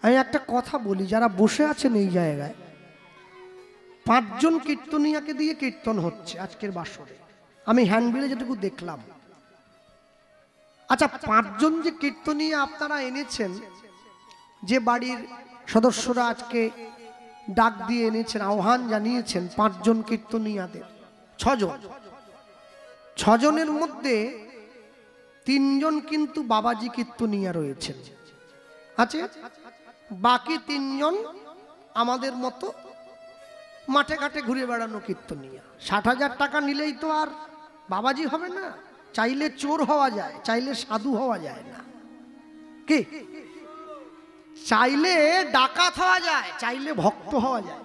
আমি একটা কথা বলি, যারা বসে আছেন এই জায়গায়, 5 জন কীর্তনিয়াকে দিয়ে কীর্তন হচ্ছে আজকের বাসরে, আমি হ্যান্ডবিলে যেটুকু দেখলাম। আচ্ছা, 5 জন যে কীর্তনিয়া আপনারা এনেছেন, যে বাড়ির সদস্যরা আজকে ডাক দিয়ে এনেছেন, আহ্বান জানিয়েছেন 5 জন কীর্তনিয়াদের, 6 জনের মধ্যে 3 জন কিন্তু বাবাজি কীর্তনিয়া রয়েছেন, আছে। বাকি 3 জন আমাদের মতো মাঠে ঘাটে ঘুরে বেড়ানো কীর্তনিয়া। 60,000 টাকা নিলেই তো আর বাবাজি হবে না। চাইলে চোর হওয়া যায়, চাইলে সাধু হওয়া যায় না, কি? চাইলে ডাকাত হওয়া যায়, চাইলে ভক্ত হওয়া যায়,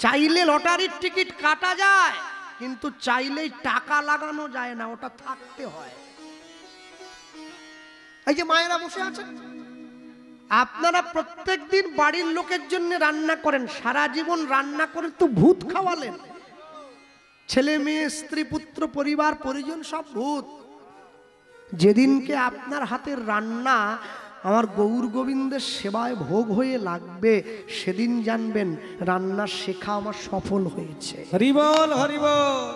চাইলে লটারির টিকিট কাটা যায়, কিন্তু চাইলেই টাকা লাগানো যায় না, ওটা থাকতে হয়। এই যে মায়েরা বসে আছেন, আপনারা প্রত্যেক দিন বাড়ির লোকের জন্য রান্না করেন, সারা জীবন রান্না করে তো ভূত খাওয়ালেন। ছেলে মেয়ে, স্ত্রী, পুত্র, পরিবার, পরিজন সব ভূত। যেদিনকে আপনার হাতের রান্না আমার গৌর গোবিন্দের সেবায় ভোগ হয়ে লাগবে, সেদিন জানবেন রান্না শেখা আমার সফল হয়েছে। হরি বল, হরি বল।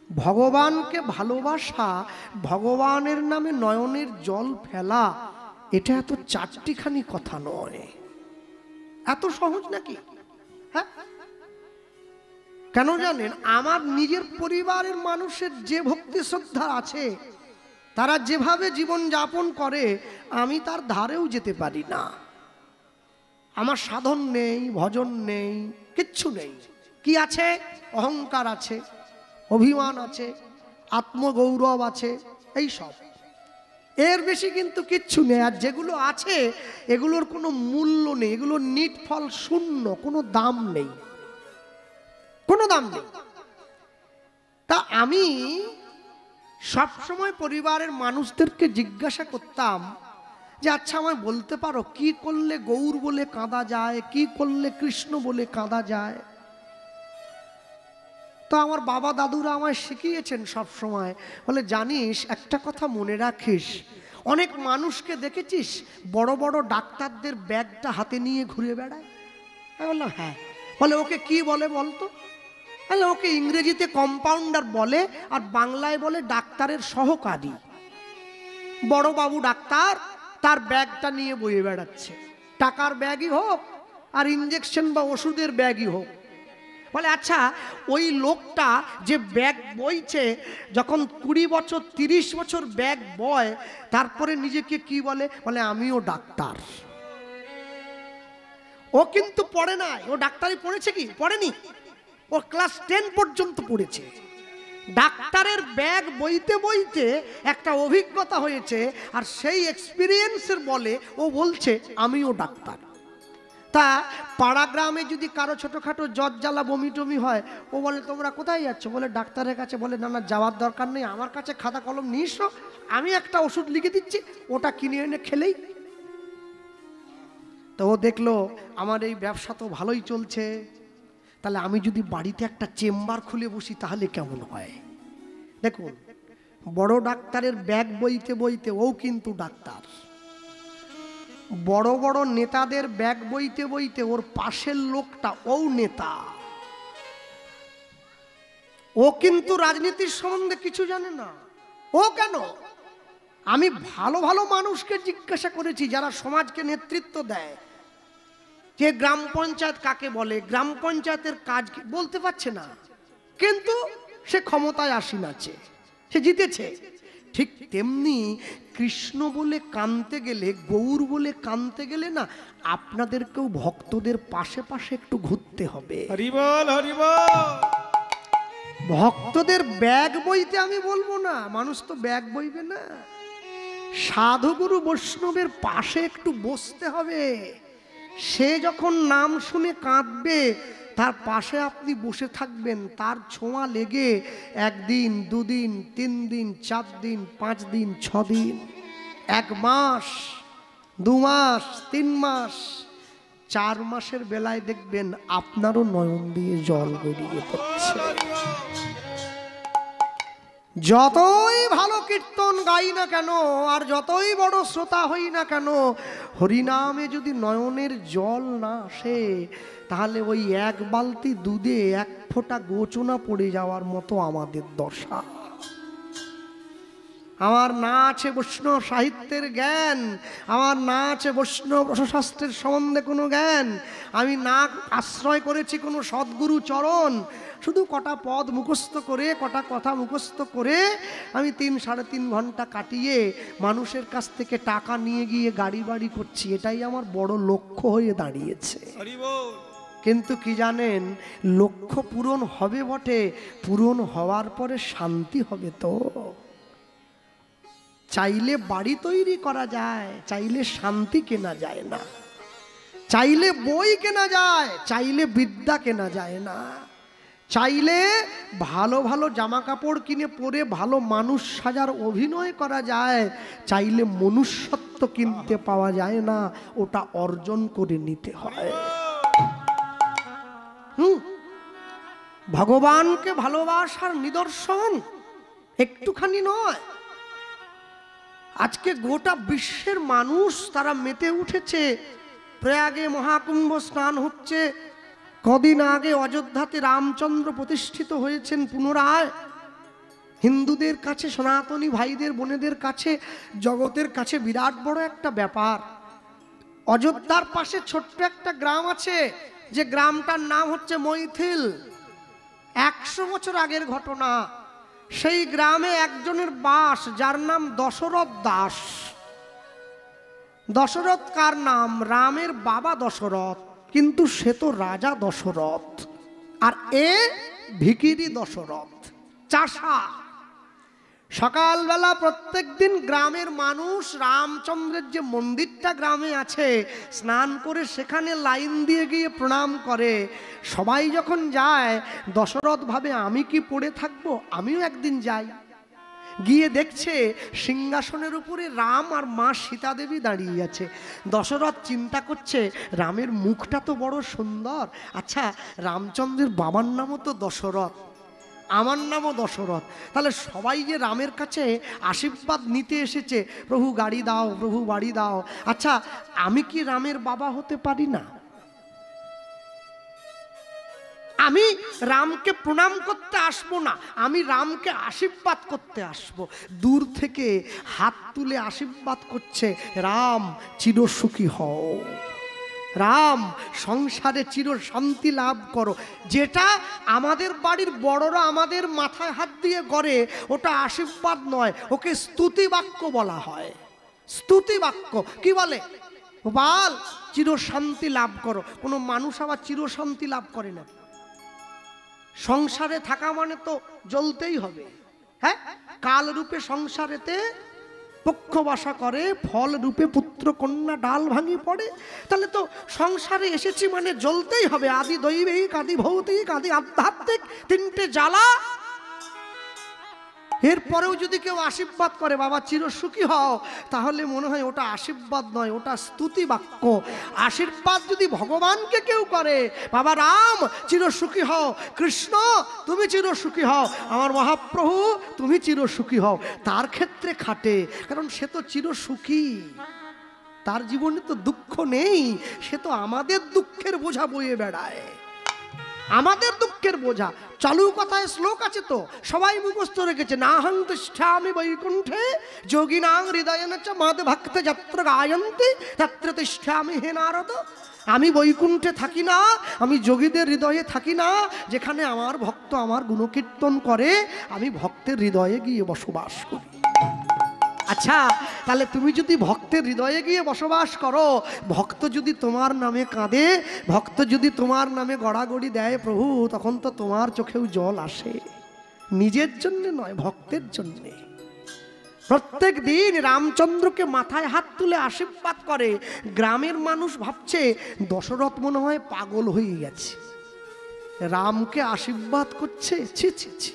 ভগবানকে ভালোবাসা, ভগবানের নামে নয়নের জল ফেলা, এটা এত চারটিখানি কথা নয়, এত সহজ নাকি? হ্যাঁ, কেন জানেন? আমার নিজের পরিবারের মানুষের যে ভক্তি শ্রদ্ধা আছে, তারা যেভাবে জীবন যাপন করে, আমি তার ধারেও যেতে পারি না। আমার সাধন নেই, ভজন নেই, কিচ্ছু নেই। কি আছে? অহংকার আছে, অভিমান আছে, আত্মগৌরব আছে, এই সব। এর বেশি কিন্তু কিচ্ছু নেই। আর যেগুলো আছে এগুলোর কোনো মূল্য নেই, এগুলোর নিটফল শূন্য, কোনো দাম নেই, কোনো দাম নেই। তা আমি সবসময় পরিবারের মানুষদেরকে জিজ্ঞাসা করতাম যে আচ্ছা আমায় বলতে পারো কি করলে গৌর বলে কাঁদা যায়, কি করলে কৃষ্ণ বলে কাঁদা যায়? তো আমার বাবা দাদুরা আমায় শিখিয়েছেন সব সময়, বলে জানিস একটা কথা মনে রাখিস, অনেক মানুষকে দেখেছিস বড় বড় ডাক্তারদের ব্যাগটা হাতে নিয়ে ঘুরে বেড়ায়? আমি বললাম হ্যাঁ। বলে ওকে কি বলে বলতো? তাহলে ওকে ইংরেজিতে কম্পাউন্ডার বলে, আর বাংলায় বলে ডাক্তারের সহকারী। বড় বাবু ডাক্তার, তার ব্যাগটা নিয়ে বয়ে বেড়াচ্ছে, টাকার ব্যাগই হোক আর ইঞ্জেকশন বা ওষুধের ব্যাগই হোক। বলে আচ্ছা ওই লোকটা যে ব্যাগ বইছে, যখন 20 বছর 30 বছর ব্যাগ বয়, তারপরে নিজেকে কি বলে? বলে আমিও ডাক্তার। ও কিন্তু পড়ে নাই, ও ডাক্তারি পড়েছে কি? পড়েনি, ও ক্লাস 10 পর্যন্ত পড়েছে। ডাক্তারের ব্যাগ বইতে বইতে একটা অভিজ্ঞতা হয়েছে, আর সেই এক্সপিরিয়েন্সের বলে ও বলছে আমিও ডাক্তার। তা পাড়া গ্রামে যদি কারো ছোটোখাটো জ্বর জ্বালা বমি টমি হয়, ও বলে তোমরা কোথায় যাচ্ছ? বলে ডাক্তারের কাছে। বলে না না, যাওয়ার দরকার নেই, আমার কাছে খাতা কলম নিয়ে এসো, আমি একটা ওষুধ লিখে দিচ্ছি, ওটা কিনে এনে খেলেই। তো ও দেখলো আমার এই ব্যবসা তো ভালোই চলছে, তাহলে আমি যদি বাড়িতে একটা চেম্বার খুলে বসি তাহলে কেমন হয়? দেখুন, বড় ডাক্তারের ব্যাগ বইতে বইতে ও কিন্তু ডাক্তার। বড় বড় নেতাদের ব্যাগ বইতে বইতে ওর পাশের লোকটা ও নেতা। ও কিন্তু রাজনীতির সম্বন্ধে কিছু জানে না। ও কেন? আমি ভালো ভালো মানুষকে জিজ্ঞাসা করেছি যারা সমাজকে নেতৃত্ব দেয়, যে গ্রাম পঞ্চায়েত কাকে বলে, গ্রাম পঞ্চায়েতের কাজ কি, বলতে পারছে না, কিন্তু সে ক্ষমতায় আসীন আছে, সে জিতেছে। ঠিক তেমনি কৃষ্ণ বলে কানতে গেলে, গৌর বলে কানতে গেলে না, আপনাদেরকেও ভক্তদের পাশে পাশে একটু ঘুরতে হবে। হরি বল, হরি বল। ভক্তদের ব্যাগ বইতে আমি বলবো না, মানুষ তো ব্যাগ বইবে না। সাধুগুরু বৈষ্ণবের পাশে একটু বসতে হবে। সে যখন নাম শুনে কাঁদবে, তার পাশে আপনি বসে থাকবেন, তার ছোঁয়া লেগে 1 দিন 2 দিন 3 দিন 4 দিন 5 দিন 6 দিন, 1 মাস 2 মাস 3 মাস 4 মাসের বেলায় দেখবেন আপনারও নয়ন দিয়ে জল গড়িয়ে পড়ছে। যতই ভালো কীর্তন গাই না কেন আর যতই বড় শ্রোতা হই না কেন, হরিনামে যদি নয়নের জল না আসে, তাহলে ওই এক বালতি দুধে এক ফোঁটা গোচনা পড়ে যাওয়ার মতো আমাদের দশা। আমার না আছে বৈষ্ণব সাহিত্যের জ্ঞান, আমার না আছে বৈষ্ণব রসশাস্ত্রের সম্বন্ধে কোনো জ্ঞান, আমি না আশ্রয় করেছি কোনো সদ্গুরু চরণ, শুধু কটা পদ মুখস্থ করে কটা কথা মুখস্থ করে আমি 3-3.5 ঘন্টা কাটিয়ে মানুষের কাছ থেকে টাকা নিয়ে গিয়ে গাড়ি বাড়ি করছি, এটাই আমার বড় লক্ষ্য হয়ে দাঁড়িয়েছে। কিন্তু কি জানেন, লক্ষ্য পূরণ হবে বটে, পূরণ হওয়ার পরে শান্তি হবে তো। চাইলে বাড়ি তৈরি করা যায়, চাইলে শান্তি কেনা যায় না, চাইলে বই কেনা যায়, চাইলে বিদ্যা কেনা যায় না, চাইলে ভালো ভালো জামা কাপড় কিনে পরে ভালো মানুষ সাজার অভিনয় করা যায়, চাইলে মনুষ্যত্ব কিনতে পাওয়া যায় না, ওটা অর্জন করে নিতে হয়। ভগবানকে ভালোবাসার নিদর্শন একটুখানি নয়, আজকে গোটা বিশ্বের মানুষ তারা মেতে উঠেছে। প্রয়াগে মহাকুম্ভ স্নান হচ্ছে, কদিন আগে অযোধ্যাতে রামচন্দ্র প্রতিষ্ঠিত হয়েছেন পুনরায়। হিন্দুদের কাছে, সনাতনী ভাইদের বোনেদের কাছে, জগতের কাছে বিরাট বড় একটা ব্যাপার। অযোধ্যার পাশে ছোট্ট একটা গ্রাম আছে, যে গ্রামটার নাম হচ্ছে মৈথিল। 100 বছর আগের ঘটনা। সেই গ্রামে একজনের বাস, যার নাম দশরথ দাস। দশরথ কার নাম? রামের বাবা দশরথ, কিন্তু সে তো রাজা দশরথ, আর এ ভিখিরি দশরথ, চাষা। সকালবেলা প্রত্যেক দিন গ্রামের মানুষ রামচন্দ্রের যে মন্দিরটা গ্রামে আছে, স্নান করে সেখানে লাইন দিয়ে গিয়ে প্রণাম করে। সবাই যখন যায়, দশরথ ভাবে আমি কি পড়ে থাকবো, আমিও একদিন যাই। গিয়ে দেখছে সিংহাসনের উপরে রাম আর মা সীতা দেবী দাঁড়িয়ে আছে। দশরথ চিন্তা করছে, রামের মুখটা তো বড় সুন্দর, আচ্ছা রামচন্দ্রের বাবার নামও তো দশরথ, আমার নামও দশরথ, তাহলে সবাই যে রামের কাছে আশীর্বাদ নিতে এসেছে, প্রভু গাড়ি দাও, প্রভু বাড়ি দাও, আচ্ছা আমি কি রামের বাবা হতে পারি না? আমি রামকে প্রণাম করতে আসবো না, আমি রামকে আশীর্বাদ করতে আসবো। দূর থেকে হাত তুলে আশীর্বাদ করছে, রাম চিরসুখী হও, রাম সংসারে চির শান্তি লাভ করো। যেটা আমাদের বাড়ির বড়রা আমাদের মাথায় হাত দিয়ে করে, ওটা আশীর্বাদ নয়, ওকে স্তুতি বাক্য বলা হয়। স্তুতি বাক্য কি বলে? গোপাল চির শান্তি লাভ করো। কোনো মানুষ আবার চির শান্তি লাভ করে না। সংসারে থাকা মানে তো জ্বলতেই হবে। হ্যাঁ, কাল রূপে সংসারেতে পক্ষ বাসা করে, ফল রূপে পুত্র কন্যা ডাল ভাঙি পড়ে। তাহলে তো সংসারে এসেছি মানে জ্বলতেই হবে। আদি দৈবিক, আদি ভৌতিক, আদি আধ্যাত্মিক, তিনটে জ্বালা। এরপরেও যদি কেউ আশীর্বাদ করে বাবা চিরসুখী হও, তাহলে মনে হয় ওটা আশীর্বাদ নয়, ওটা স্তুতি বাক্য। আশীর্বাদ যদি ভগবানকে কেউ করে, বাবা রাম চিরসুখী হও, কৃষ্ণ তুমি চিরসুখী হও, আমার মহাপ্রভু তুমি চিরসুখী হও, তার ক্ষেত্রে খাটে। কারণ সে তো চিরসুখী, তার জীবনে তো দুঃখ নেই, সে তো আমাদের দুঃখের বোঝা বয়ে বেড়ায়, আমাদের দুঃখের বোঝা। চালু কথায় শ্লোক আছে তো, সবাই মুখস্থ রেখেছে, নাহং তিষ্ঠামি বৈকুণ্ঠে যোগিনাং হৃদয়েন চ মদ ভক্ত যত্র গায়ন্তি তত্র তিষ্ঠামি হে নারদ। আমি বৈকুণ্ঠে থাকি না, আমি যোগীদের হৃদয়ে থাকি না, যেখানে আমার ভক্ত আমার গুণকীর্তন করে, আমি ভক্তের হৃদয়ে গিয়ে বসবাস করি। আচ্ছা, তাহলে তুমি যদি ভক্তের হৃদয়ে গিয়ে বসবাস করো, ভক্ত যদি তোমার নামে কাঁদে, ভক্ত যদি তোমার নামে গড়াগড়ি দেয় প্রভু, তখন তো তোমার চোখেও জল আসে। নিজের জন্য নয়, ভক্তের জন্যে। প্রত্যেক দিন রামচন্দ্রকে মাথায় হাত তুলে আশীর্বাদ করে। গ্রামের মানুষ ভাবছে দশরথ মনে হয় পাগল হয়ে গেছে, রামকে আশীর্বাদ করছে। ছি ছি ছি।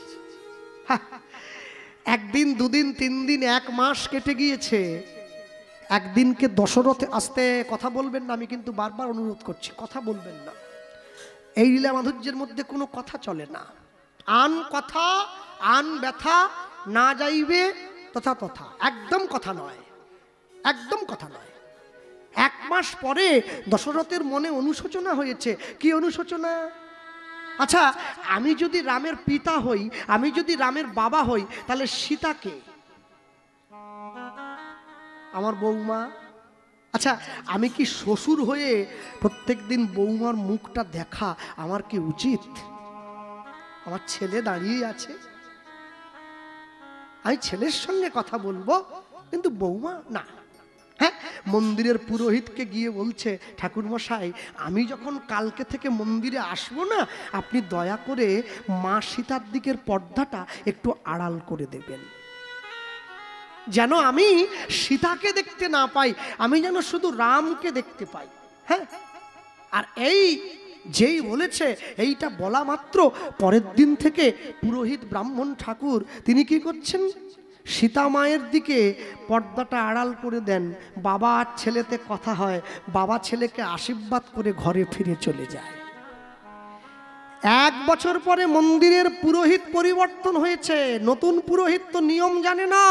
একদিন, দুদিন, 3 দিন, 1 মাস কেটে গিয়েছে। একদিনকে দশরথ, আস্তে কথা বলবেন না, আমি কিন্তু বারবার অনুরোধ করছি, কথা বলবেন না। এই লীলা মাধুর্যের মধ্যে কোনো কথা চলে না। আন কথা, আন ব্যথা, না যাইবে তথা তথা, একদম কথা নয়, একদম কথা নয়। 1 মাস পরে দশরথের মনে অনুশোচনা হয়েছে। কি অনুশোচনা? আচ্ছা, আমি যদি রামের পিতা হই, আমি যদি রামের বাবা হই, তাহলে সীতাকে আমার বৌমা। আচ্ছা, আমি কি শ্বশুর হয়ে প্রত্যেকদিন বৌমার মুখটা দেখা আমার কি উচিত? আমার ছেলে দাঁড়িয়ে আছে, আমি ছেলের সঙ্গে কথা বলবো, কিন্তু বৌমা না। হ্যাঁ, মন্দিরের পুরোহিতকে গিয়ে বলছে, ঠাকুর মশাই, আমি যখন কালকে থেকে মন্দিরে আসবো না, আপনি দয়া করে মা সীতার দিকের পর্দাটা একটু আড়াল করে দেবেন, যেন আমি সীতাকে দেখতে না পাই, আমি যেন শুধু রামকে দেখতে পাই। হ্যাঁ, আর এই যেই বলেছে, এইটা বলা মাত্র পরের দিন থেকে পুরোহিত ব্রাহ্মণ ঠাকুর তিনি কি করছেন, সীতা মায়ের দিকে পর্দাটা আড়াল করে দেন। বাবা আর ছেলেতে কথা হয়, বাবা ছেলেকে আশীর্বাদ করে ঘরে ফিরে চলে যায়। 1 বছর পরে মন্দিরের পুরোহিত পরিবর্তন হয়েছে। নতুন পুরোহিত তো নিয়ম জানে না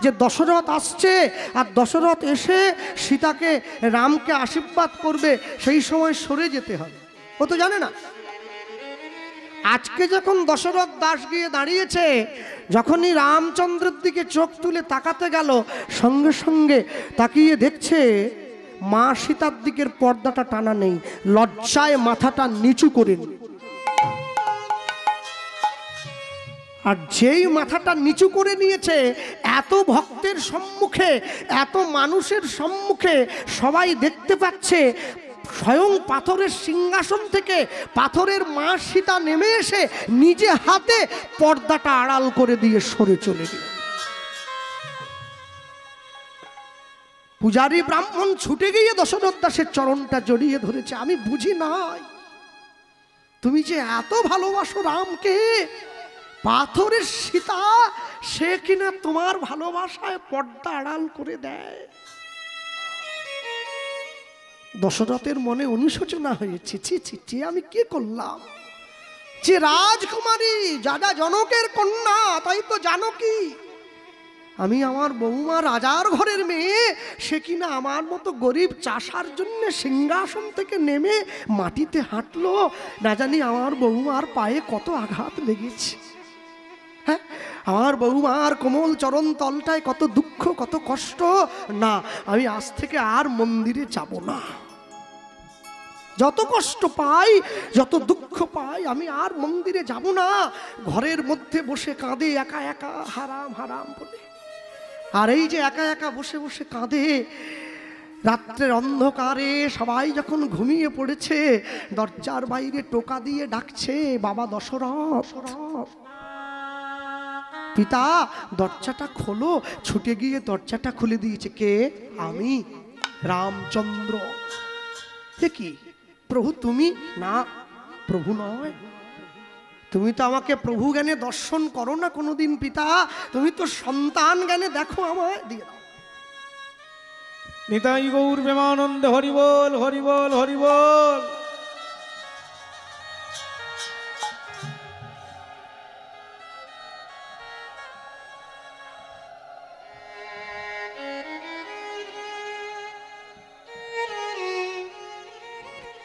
যে দশরথ আসছে, আর দশরথ এসে সীতাকে রামকে আশীর্বাদ করবে, সেই সময় সরে যেতে হবে, ও তো জানে না। আজকে যখন দশরথ দাস গিয়ে দাঁড়িয়েছে, যখনই রামচন্দ্রের দিকে চোখ তুলে তাকাতে গেল, সঙ্গে সঙ্গে তাকিয়ে দেখছে মা সীতার দিকের পর্দাটা টানা নেই, লজ্জায় মাথাটা নিচু করে। আর যেই মাথাটা নিচু করে নিয়েছে, এত ভক্তের সম্মুখে, এত মানুষের সম্মুখে সবাই দেখতে পাচ্ছে, স্বয়ং পাথরের সিংহাসন থেকে পাথরের মা সীতা নেমে এসে নিজে হাতে পর্দাটা আড়াল করে দিয়ে সরে চলে গেল। পূজারী ব্রাহ্মণ ছুটে গিয়ে দশরথ দাসের চরণটা জড়িয়ে ধরেছে। আমি বুঝি নাই, তুমি যে এত ভালোবাসো রামকে, পাথরের সীতা সে কিনা তোমার ভালোবাসায় পর্দা আড়াল করে দেয়। দশরথের মনে অনুশোচনা হয়েছে, ছি ছি ছি, আমি কি করলাম? যে রাজকুমারী, যারা জনকের কন্যা, তাই তো জানকী, আমি আমার বৌমা রাজার ঘরের মেয়ে, সে কিনা আমার মতো গরিব চাষার জন্য সিংহাসন থেকে নেমে মাটিতে হাঁটলো। না জানি আমার বৌমার পায়ে কত আঘাত লেগেছে। হ্যাঁ, আমার বৌমার কোমল চরণ তলটায় কত দুঃখ, কত কষ্ট। না, আমি আজ থেকে আর মন্দিরে যাব না। যত কষ্ট পাই, যত দুঃখ পাই, আমি আর মন্দিরে যাব না। ঘরের মধ্যে বসে কাঁদে একা একা, হারাম হারাম বলে। আর এই যে একা একা বসে বসে কাঁদে, রাত্রের অন্ধকারে সবাই যখন ঘুমিয়ে পড়েছে, দরজার বাইরে টোকা দিয়ে ডাকছে, বাবা দশরথ, পিতা দরজাটা খোলো। ছুটে গিয়ে দরজাটা খুলে দিয়েছে। কে? আমি রামচন্দ্র। কি প্রভু তুমি? না, প্রভু নয়, তুমি তো আমাকে প্রভু জ্ঞানে দর্শন করো না কোনোদিন পিতা, তুমি তো সন্তান জ্ঞানে দেখো আমায়। দিয়ে দাও। নিতাই গৌর প্রেমানন্দ, হরিবল হরিবল হরিবল।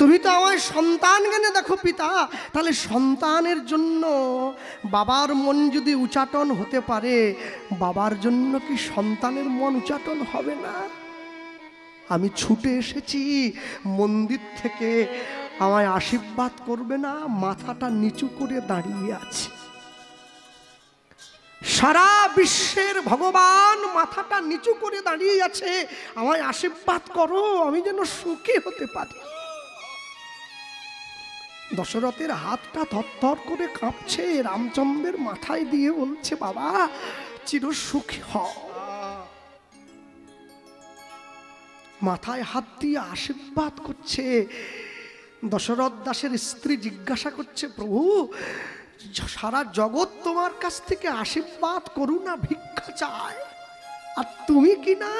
তুমি তো আমায় সন্তান জ্ঞানে দেখো পিতা, তাহলে সন্তানের জন্য বাবার মন যদি উচাটন হতে পারে, বাবার জন্য কি সন্তানের মন উচাটন হবে না? আমি ছুটে এসেছি মন্দির থেকে, আমায় আশীর্বাদ করবে না? মাথাটা নিচু করে দাঁড়িয়ে আছে। সারা বিশ্বের ভগবান মাথাটা নিচু করে দাঁড়িয়ে আছে, আমায় আশীর্বাদ করো, আমি যেন সুখী হতে পারি। দশরথের হাতটা থরথর করে কাঁপছে, রামচন্দ্রের মাথায় দিয়ে বলছে, বাবা চির সুখী হও। মাথায় হাত দিয়ে আশীর্বাদ করছে। দশরথ দাসের স্ত্রী জিজ্ঞাসা করছে, প্রভু সারা জগৎ তোমার কাছ থেকে আশীর্বাদ করুণা ভিক্ষা চায়, আর তুমি কি না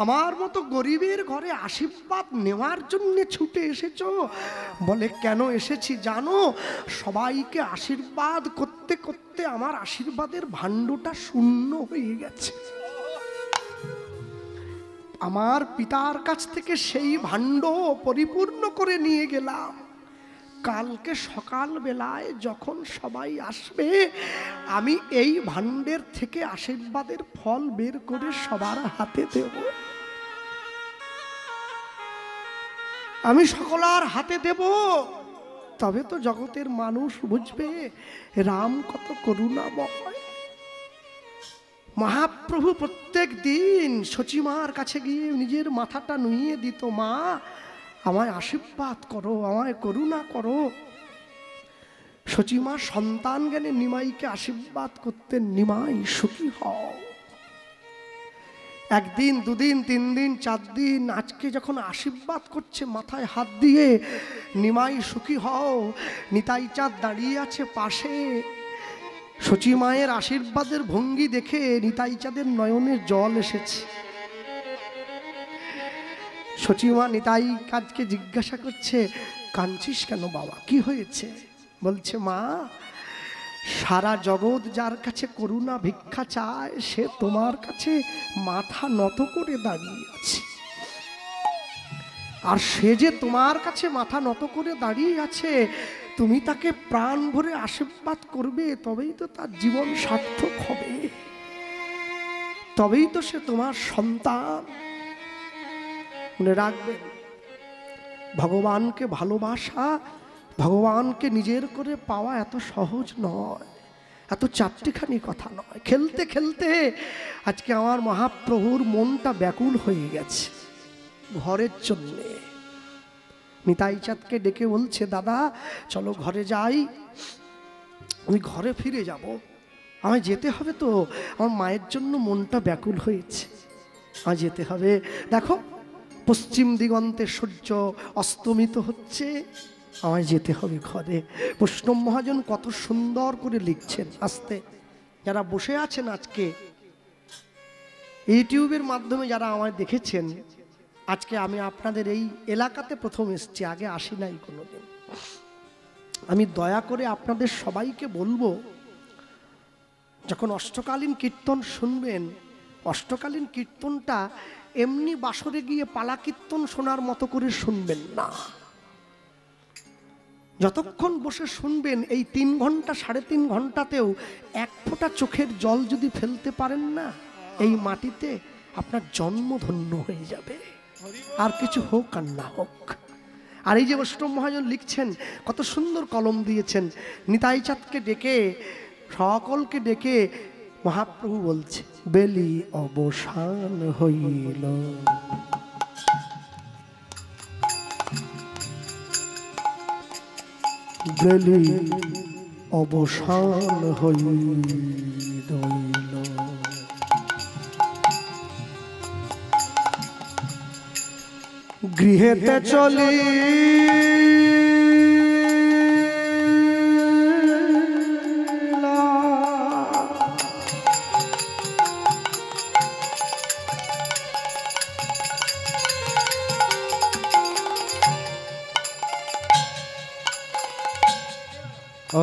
আমার মতো গরিবের ঘরে আশীর্বাদ নেওয়ার জন্য ছুটে এসেছো? বলে কেন এসেছি জানো? সবাইকে আশীর্বাদ করতে করতে আমার আশীর্বাদের ভাণ্ডটা শূন্য হয়ে গেছে। আমার পিতার কাছ থেকে সেই ভাণ্ড পরিপূর্ণ করে নিয়ে গেলাম। কালকে সকাল বেলায় যখন সবাই আসবে, আমি এই ভাণ্ডের থেকে আশীর্বাদের ফল বের করে সবার হাতে দেব। আমি সকলার হাতে দেব, তবে তো জগতের মানুষ বুঝবে রাম কত করুণাময়। মহাপ্রভু প্রত্যেক দিন সচিমার কাছে গিয়ে নিজের মাথাটা নুইয়ে দিত, মা আমায় আশীর্বাদ করো, আমায় করুণা করো। সচিমা সন্তান জ্ঞানে নিমাইকে আশীর্বাদ করতেন, নিমাই সুখী হও। একদিন, দুদিন, 3 দিন, 4 দিন, আজকে যখন আশীর্বাদ করছে মাথায় হাত দিয়ে, নিমাই সুখী হও, নিতাই চাঁদ দাঁড়িয়ে আছে পাশে। সচিমায়ের আশীর্বাদের ভঙ্গি দেখে নিতাই চাঁদের নয়নের জল এসেছে। সচিমা নিতাই কাজকে জিজ্ঞাসা করছে, কাঁদছিস কেন বাবা, কি হয়েছে? বলছে, মা সারা জগৎ যার কাছে করুণা ভিক্ষা চায়, সে তোমার কাছে মাথা নত করে দাঁড়িয়ে আছে। আর সে যে তোমার কাছে মাথা নত করে দাঁড়িয়ে আছে, তুমি তাকে প্রাণ ভরে আশীর্বাদ করবে, তবেই তো তার জীবন সার্থক হবে, তবেই তো সে তোমার সন্তান। মনে রাখবেন, ভগবানকে ভালোবাসা, ভগবানকে নিজের করে পাওয়া এত সহজ নয়, এত চারটিখানি কথা নয়। খেলতে খেলতে আজকে আমার মহাপ্রভুর মনটা ব্যাকুল হয়ে গেছে ঘরের জন্যে। নিতাই চাঁদকে ডেকে বলছে, দাদা চলো ঘরে যাই, আমি ঘরে ফিরে যাব, আমায় যেতে হবে তো, আমার মায়ের জন্য মনটা ব্যাকুল হয়েছে, আমায় যেতে হবে। দেখো পশ্চিম দিগন্তে সূর্য অস্তমিত হচ্ছে, আমায় যেতে হবে ঘরে। বৈষ্ণব মহাজন কত সুন্দর করে লিখছেন। আস্তে যারা বসে আছেন আজকে ইউটিউবের মাধ্যমে যারা আমায় দেখেছেন, আজকে আমি আপনাদের এই এলাকাতে প্রথম এসেছি, আগে আসি নাই কোনোদিন। আমি দয়া করে আপনাদের সবাইকে বলবো, যখন অষ্টকালীন কীর্তন শুনবেন, অষ্টকালীন কীর্তনটা এমনি বাসরে গিয়ে পালা কীর্তন শোনার মতো করে শুনবেন না। যতক্ষণ বসে শুনবেন, এই 3 ঘন্টা 3.5 ঘন্টাতেও এক ফোঁটা চোখের জল যদি ফেলতে পারেন না, এই মাটিতে আপনার জন্ম ধন্য হয়ে যাবে, আর কিছু হোক আর না হোক। আর এই যে বৈষ্ণব মহাজন লিখছেন, কত সুন্দর কলম দিয়েছেন। নিতাই চাঁদকে ডেকে, সকলকে ডেকে মহাপ্রভু বলছে, বেলি অবসান হইল, বেলি অবসান হইল, গৃহেতে চলি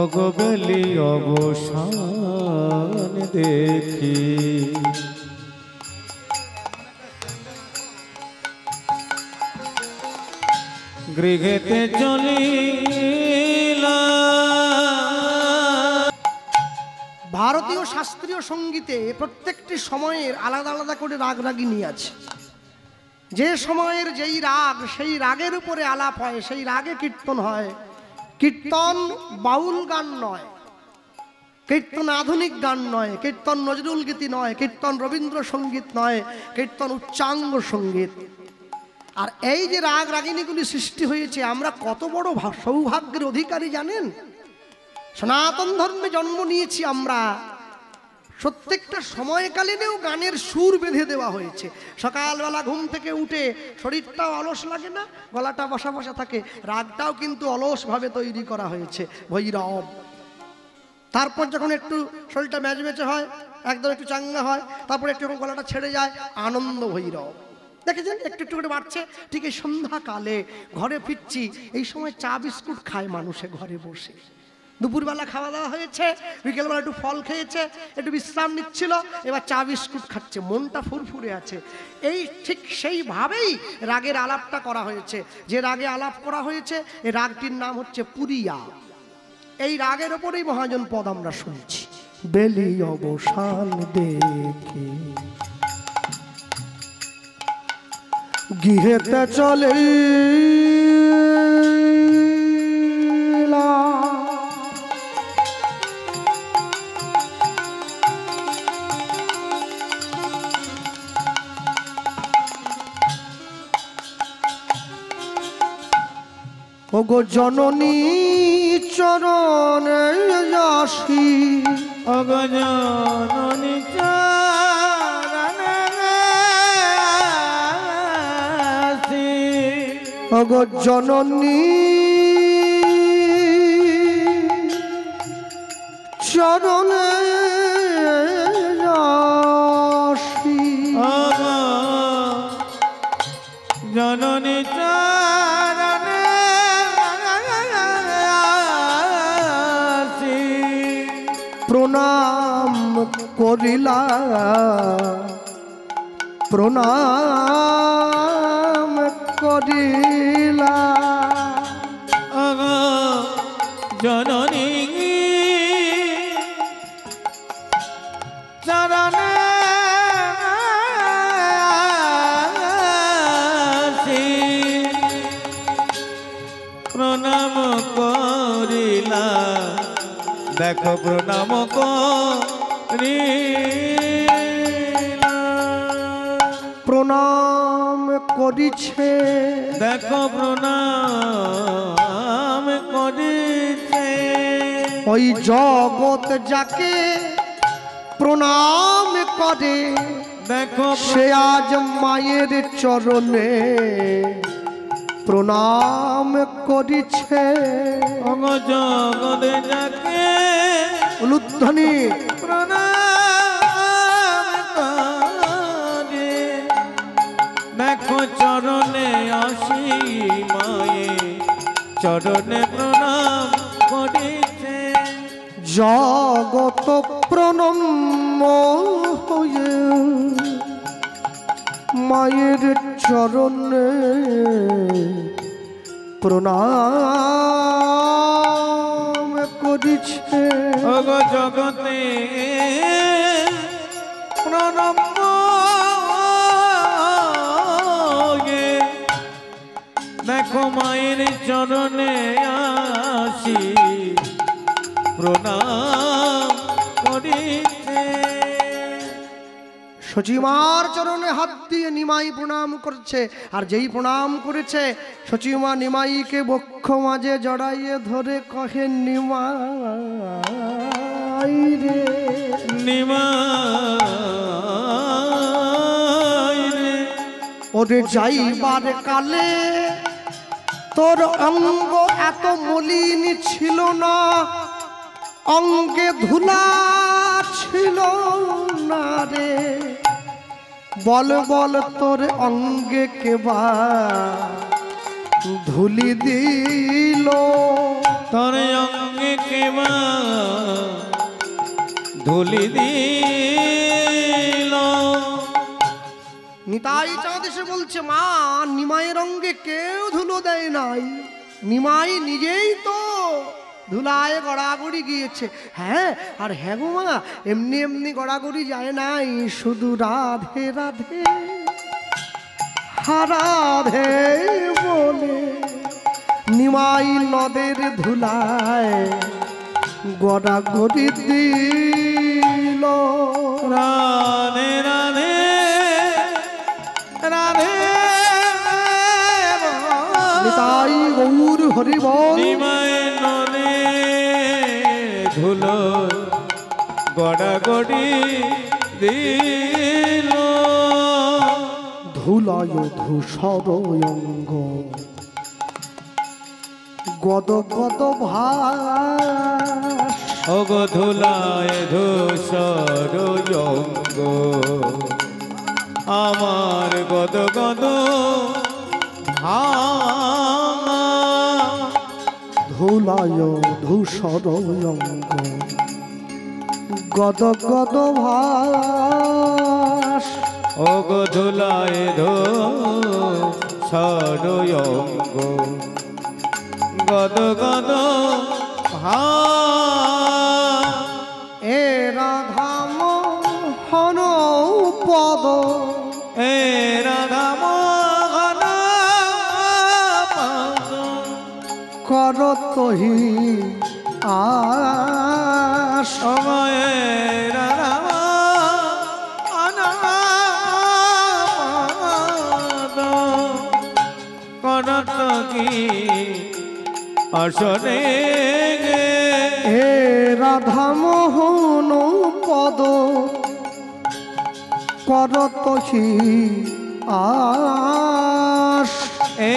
অগবেলি অবসান দেখি, গৃহেতে চলিলাম। ভারতীয় শাস্ত্রীয় সঙ্গীতে প্রত্যেকটি সময়ের আলাদা আলাদা করে রাগ রাগিনী আছে। যে সময়ের যেই রাগ, সেই রাগের উপরে আলাপ হয়, সেই রাগে কীর্তন হয়। কীর্তন বাউল গান নয়, কীর্তন আধুনিক গান নয়, কীর্তন নজরুল গীতি নয়, কীর্তন রবীন্দ্রসঙ্গীত নয়, কীর্তন উচ্চাঙ্গ সঙ্গীত। আর এই যে রাগ রাগিনীগুলি সৃষ্টি হয়েছে, আমরা কত বড় সৌভাগ্যের অধিকারী জানেন? সনাতন ধর্মে জন্ম নিয়েছি আমরা, প্রত্যেকটা সময়কালীনেও গানের সুর বেঁধে দেওয়া হয়েছে। সকালবেলা ঘুম থেকে উঠে শরীরটাও অলস লাগে না, গলাটা বসা বসা থাকে, রাগটাও কিন্তু অলসভাবে তৈরি করা হয়েছে, ভৈরব। তারপর যখন একটু শরীরটা ম্যাচমেচে হয়, একদম একটু চাঙ্গা হয়, তারপর একটু যখন গলাটা ছেড়ে যায়, আনন্দ ভৈরব। দেখেছেন একটু একটু করে বাড়ছে। ঠিক এই সন্ধ্যাকালে ঘরে ফিরছি, এই সময় চা বিস্কুট খায় মানুষে ঘরে বসে। দুপুরবেলা খাওয়া দাওয়া হয়েছে, বিকেলবেলা একটু ফল খেয়েছে, একটু বিশ্রাম নিচ্ছিল, এবার চা বিস্কুট খাচ্ছে, মনটা ফুরফুরে আছে। এই ঠিক সেইভাবেই রাগের আলাপটা করা হয়েছে। যে রাগে আলাপ করা হয়েছে এই রাগটির নাম হচ্ছে পুরিয়া। এই রাগের ওপরেই মহাজন পদ আমরা শুনছি। বেলি অবসান দেখি গৃহেতে চলে ওগো জননী চরণে আসি, ওগো জননী চরণে আসি, ওগো জননী চরণে আসি, ওগো জননী চরণে আসি, প্রণাম করিলা প্রণাম করিলা, ওগো জননী চরণে আসি, প্রণাম করিলা, দেখো প্রণাম করিলা, প্রণাম করিছে, দেখো প্রণাম করিছে, ওই জগৎ যাকে প্রণাম করে দেখো সে আজ মায়ের চরণে প্রণাম করিছে। ওগো জগতে যাকে উলুধ্বনি প্রণাম করে, দেখো চরণে আসি মায়ে চরণে প্রণাম করিছে, জগত প্রণম্য হয়ে মায়ের চরণে প্রণাম করিছে। ওগো জগতে প্রণাম হয়ে, দেখো মায়ের চরণে আসি প্রণাম করিছে। সচিমার চরণে হাত দিয়ে নিমাই প্রণাম করছে, আর যেই প্রণাম করেছে সচিমা নিমাইকে বক্ষ মাঝে জড়াইয়ে ধরে কহে নিমাই রে, নিমাই রে, ওরে যাইবার কালে তোর অঙ্গ এত মলিন ছিল না, অঙ্গে ধুলা ছিল না রে, বল বল তোর অঙ্গে কেবা ধুলি দিল, তোর অঙ্গে কেবা ধুলি দিল। নিতাই চাঁদ এসে বলছে, মা নিমাইয়ের অঙ্গে কেউ ধুলো দেয় নাই, নিমাই নিজেই তো ধুলায় গড়াগড়ি গিয়েছে। হ্যাঁ, আর হ্যাঁ গো মা, এমনি এমনি গড়াগড়ি যায় নাই, শুধু রাধে রাধে রাধে বলে নিমাই নদের ধুলায় গড়াগড়ি দিল। রাধে রাধে রাধে নিতাই গৌর হরি বল। নিমাই নদে ধুলো গড়াগড়ি দিল, ধুলায় ধূসর অঙ্গ গদ গদ ভাস, ওগো ধুলায় ধূসর অঙ্গ আমার গদ গদ ভাঙা ধুলায় ধূসর অঙ্গ গদ গদ ভাস ও গো ধুলায় ধো সরয়ঙ্গ গদ গদ ভা এ রাধা মোহন পদ এ রাধা মোহন পদ করতহি আস সময়ে রাধা মোহন পদ করত কি আসনে হে রাধা মোহন পদ করতহি আস এ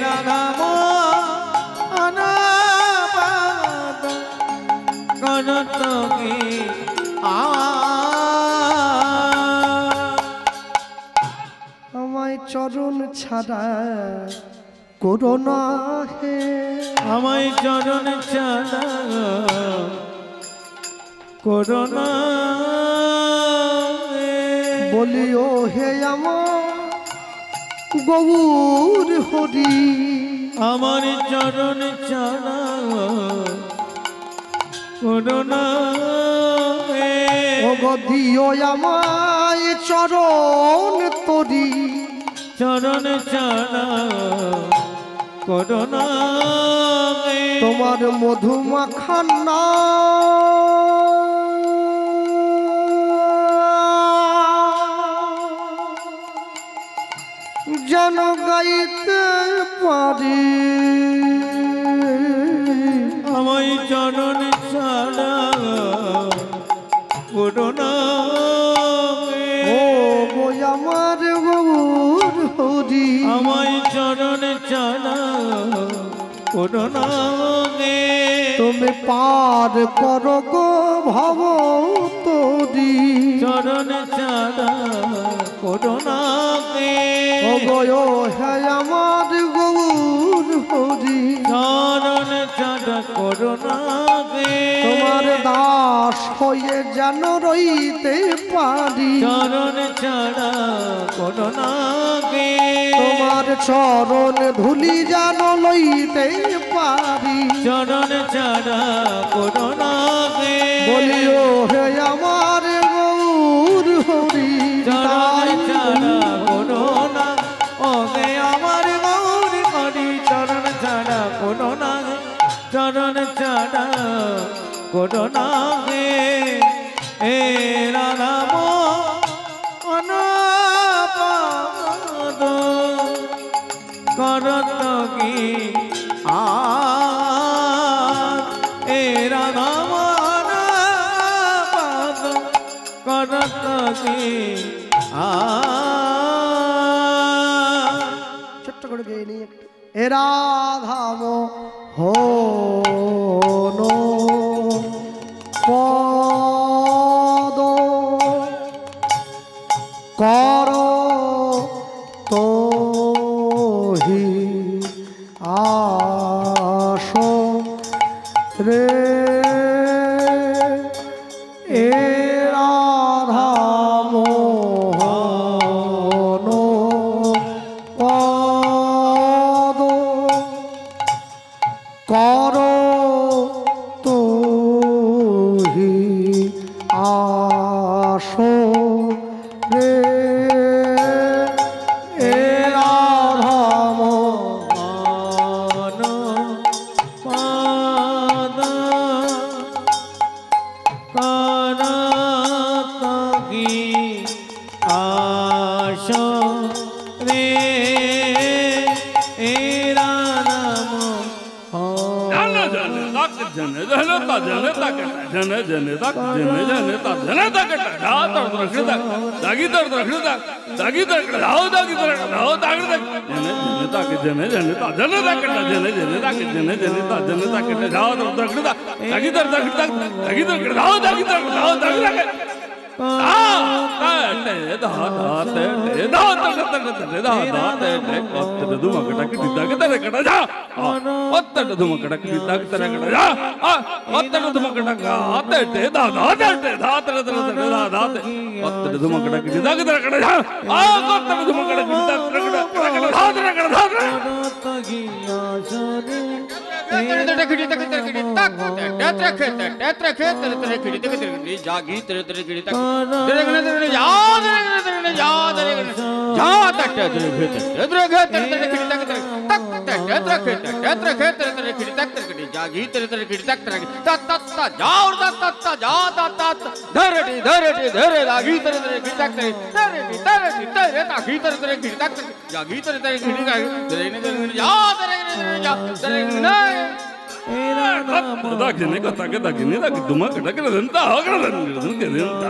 রাধা মোহন পদ করত কি আমায় চরণ ছাড়া করোনা হে আমায় চরণ ছাড়া করোনা বলিও হে আমার গৌর হরি আমার চরণ ছাড়া করোনা ও দিও আমায় চরণ তরি চরণ ছাড়া করোনা তোমার মধুমাখানা যেন গাইতে পারি আমায় চরণ ছাড়া করোনা ও গো আমার গৌর হরি আমায় চরণ ছাড়া করোনা তুমি পার করো গো ভব তরি চরণ ছাড়া করোনা ও গো হে আমার গৌর হরি চরণ ছাড়া করোনা তোমার দাস হয়ে যেন রইতে পারি চরণ ছাড়া করোনা তোমার চরণ ধুলি যেন লইতে পারি চরণ ছাড়া করোনা বলিও হে আমার গৌর হরি চরণ ছাড়া করোনা ও গে আমার গৌরী হরি চরণ ছাড়া করোনা চরণ ছাড়া করোনা এ রাধা মোহন পদ করত কি এ রাধা মোহন পদ করত কি ছোট্ট করে গেয়ে নিই একটু এ রাধাম হন পদ কর তোহি আস রে এ রাধাম হন পদ কর তোহি আস রে এ রাধাম মোহন পদ করত কি আশ রে এ রাধা মোহন जने जने ता जने ता जने जने ता जने जने ता जने ता कटा धा तर रखदा दागी तर रखदा दागी तर धाओ दागी तर धाओ दागी तर जने जने ता जने ता कटा जने जने ता जने जने ता जने ता कटा धाओ तर रखदा दागी तर रखदा दागी तर धाओ दागी तर धाओ दागी तर जागी तेरे तेरे गिरी तक तेरे गने तेरे याद तेरे याद जा तक तेरे तेरे तेरे गिरी तक तक तेरे तेरे तेरे गिरी तक तेरे जागी तेरे तेरे गिरी तक तेरे तत तत जा और तत जा तत धरे लागी तेरे तेरे गिरी तक तेरे तेरे तागी तेरे तेरे गिरी तक जागी तेरे तेरे गिरी तक तेरे याद तेरे Dagini, dagini, dagini, dagini, dagini, dagini, dagini, dagini, dagini, dagini,